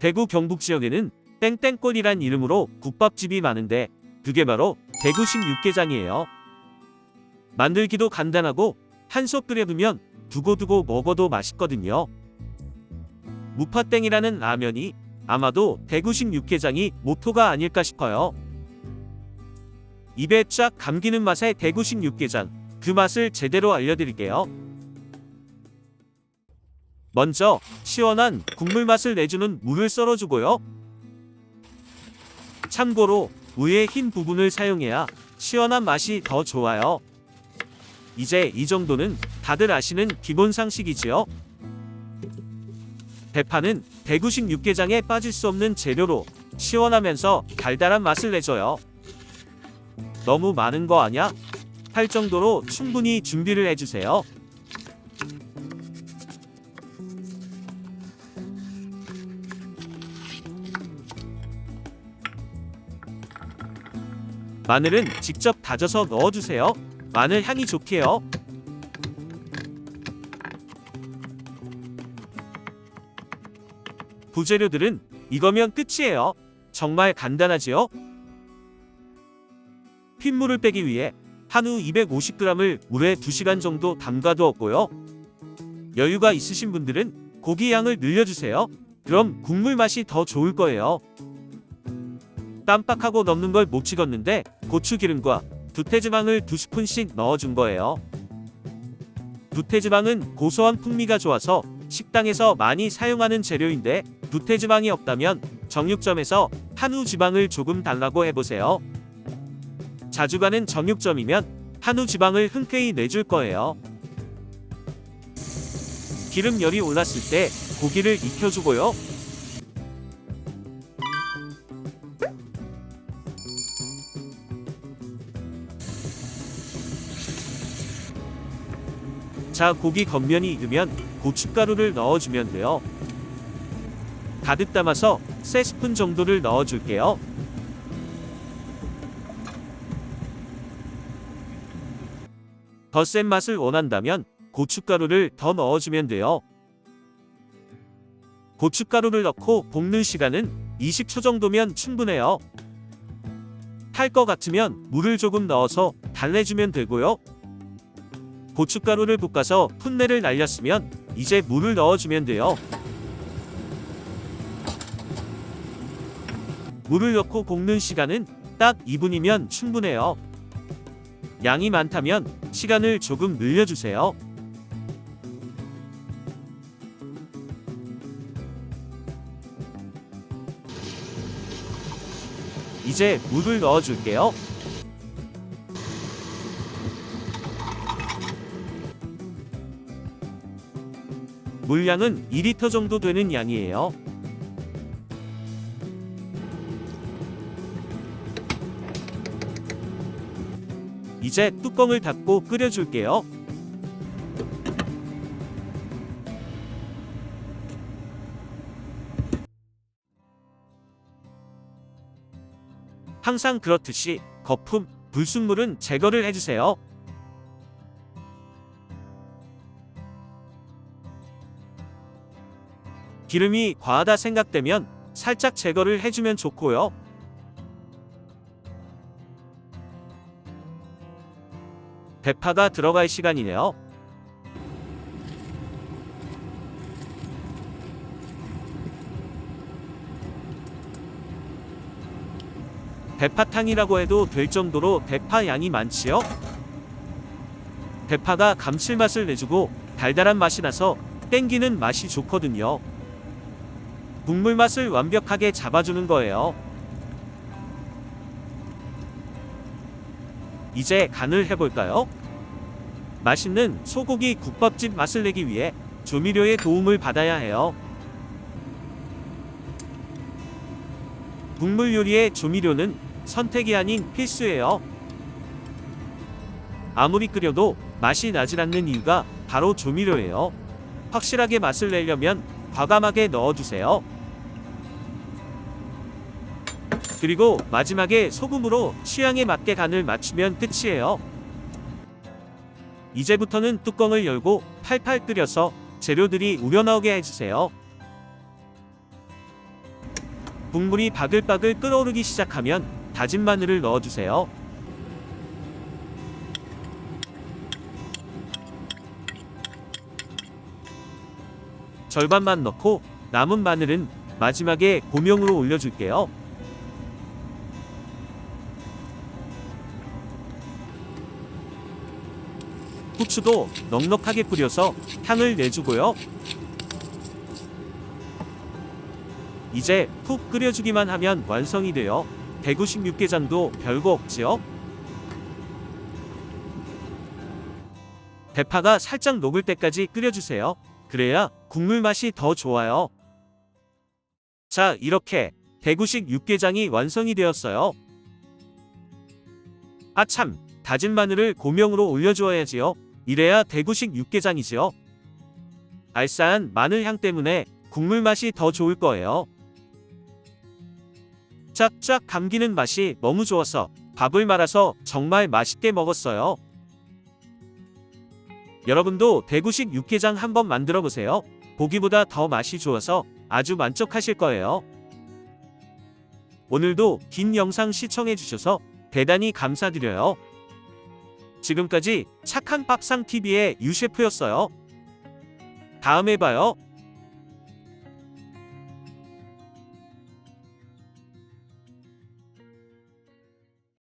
대구 경북 지역에는 땡땡골이란 이름으로 국밥집이 많은데 그게 바로 대구식 육개장이에요. 만들기도 간단하고 한솥 끓여두면 두고두고 먹어도 맛있거든요. 무파땡이라는 라면이 아마도 대구식 육개장이 모토가 아닐까 싶어요. 입에 쫙 감기는 맛의 대구식 육개장, 그 맛을 제대로 알려드릴게요. 먼저 시원한 국물 맛을 내주는 무를 썰어주고요. 참고로 무의 흰 부분을 사용해야 시원한 맛이 더 좋아요. 이제 이 정도는 다들 아시는 기본 상식이지요. 대파는 대구식 육개장에 빠질 수 없는 재료로 시원하면서 달달한 맛을 내줘요. 너무 많은 거 아냐? 할 정도로 충분히 준비를 해주세요. 마늘은 직접 다져서 넣어주세요. 마늘 향이 좋게요. 부재료들은 이거면 끝이에요. 정말 간단하지요? 핏물을 빼기 위해 한우 250g을 물에 2시간 정도 담가두었고요. 여유가 있으신 분들은 고기 양을 늘려주세요. 그럼 국물 맛이 더 좋을 거예요. 깜빡하고 넣는 걸 못 찍었는데 고추기름과 두태지방을 2스푼씩 넣어준 거예요. 두태지방은 고소한 풍미가 좋아서 식당에서 많이 사용하는 재료인데 두태지방이 없다면 정육점에서 한우 지방을 조금 달라고 해보세요. 자주 가는 정육점이면 한우 지방을 흔쾌히 내줄 거예요. 기름 열이 올랐을 때 고기를 익혀주고요. 자, 고기 겉면이 익으면 고춧가루를 넣어주면 돼요. 가득 담아서 3스푼 정도를 넣어줄게요. 더 센 맛을 원한다면 고춧가루를 더 넣어주면 돼요. 고춧가루를 넣고 볶는 시간은 20초 정도면 충분해요. 탈 것 같으면 물을 조금 넣어서 달래주면 되고요. 고춧가루를 볶아서 풋내를 날렸으면 이제 물을 넣어주면 돼요. 물을 넣고 볶는 시간은 딱 2분이면 충분해요. 양이 많다면 시간을 조금 늘려주세요. 이제 물을 넣어줄게요. 물량은 2리터 정도 되는 양이에요. 이제 뚜껑을 닫고 끓여줄게요. 항상 그렇듯이 거품, 불순물은 제거를 해주세요. 기름이 과하다 생각되면 살짝 제거를 해주면 좋고요. 대파가 들어갈 시간이네요. 대파탕이라고 해도 될 정도로 대파 양이 많지요? 대파가 감칠맛을 내주고 달달한 맛이 나서 땡기는 맛이 좋거든요. 국물 맛을 완벽하게 잡아주는 거예요. 이제 간을 해볼까요? 맛있는 소고기 국밥집 맛을 내기 위해 조미료의 도움을 받아야 해요. 국물 요리의 조미료는 선택이 아닌 필수예요. 아무리 끓여도 맛이 나질 않는 이유가 바로 조미료예요. 확실하게 맛을 내려면 과감하게 넣어주세요. 그리고 마지막에 소금으로 취향에 맞게 간을 맞추면 끝이에요. 이제부터는 뚜껑을 열고 팔팔 끓여서 재료들이 우러나오게 해주세요. 국물이 바글바글 끓어오르기 시작하면 다진 마늘을 넣어주세요. 절반만 넣고 남은 마늘은 마지막에 고명으로 올려줄게요. 후추도 넉넉하게 뿌려서 향을 내주고요. 이제 푹 끓여주기만 하면 완성이 돼요. 대구식 육개장도 별거 없지요? 대파가 살짝 녹을 때까지 끓여주세요. 그래야 국물 맛이 더 좋아요. 자, 이렇게 대구식 육개장이 완성이 되었어요. 아참, 다진 마늘을 고명으로 올려주어야지요. 이래야 대구식 육개장이지요. 알싸한 마늘 향 때문에 국물 맛이 더 좋을 거예요. 쫙쫙 감기는 맛이 너무 좋아서 밥을 말아서 정말 맛있게 먹었어요. 여러분도 대구식 육개장 한번 만들어 보세요. 보기보다 더 맛이 좋아서 아주 만족하실 거예요. 오늘도 긴 영상 시청해 주셔서 대단히 감사드려요. 지금까지 착한 밥상TV의 유셰프였어요. 다음에 봐요.